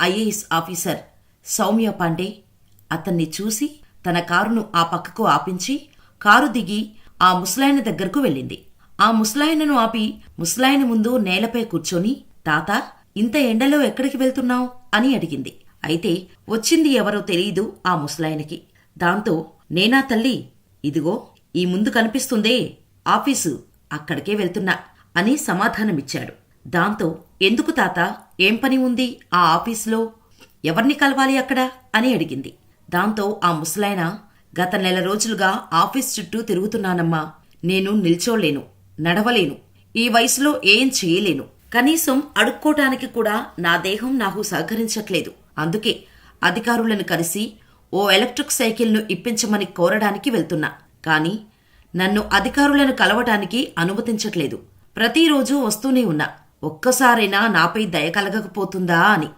IAS officer Soumya Pandey అతన్ని చూసి తన కారును ఆ పక్కకు ఆపించి కారు దిగి ఆ ముసలాయన దగ్గరకు వెళ్ళింది. ఆ ముసలాయనను ఆపి ముసలాయన ముందు నేలపై కూర్చొని, తాతా, ఇంత ఎండలో ఎక్కడికి వెళ్తున్నావు అని అడిగింది. అయితే వచ్చింది ఎవరో తెలీదు ఆ ముసలాయనకి. దాంతో, నేనా తల్లి, ఇదిగో ఈ ముందు కనిపిస్తుందే ఆఫీసు, అక్కడికే వెళ్తున్నా అని సమాధానమిచ్చాడు. దాంతో, ఎందుకు తాత, ఏం పని ఉంది ఆ ఆఫీసులో, ఎవర్ని కలవాలి అక్కడ అని అడిగింది. దాంతో ఆ ముసలాయన, గత నెల రోజులుగా ఆఫీస్ చుట్టూ తిరుగుతున్నానమ్మా. నేను నిల్చోలేను, నడవలేను, ఈ వయసులో ఏం చేయలేను, కనీసం అడుక్కోటానికి కూడా నా దేహం నాకు సహకరించట్లేదు. అందుకే అధికారులను కలిసి ఓ ఎలక్ట్రిక్ సైకిల్ను ఇప్పించమని కోరడానికి వెళ్తున్నా. కానీ నన్ను అధికారులను కలవటానికి అనుమతించట్లేదు. ప్రతిరోజూ వస్తూనే ఉన్నా, ఒక్కసారైనా నాపై దయ కలగకపోతుందా అని.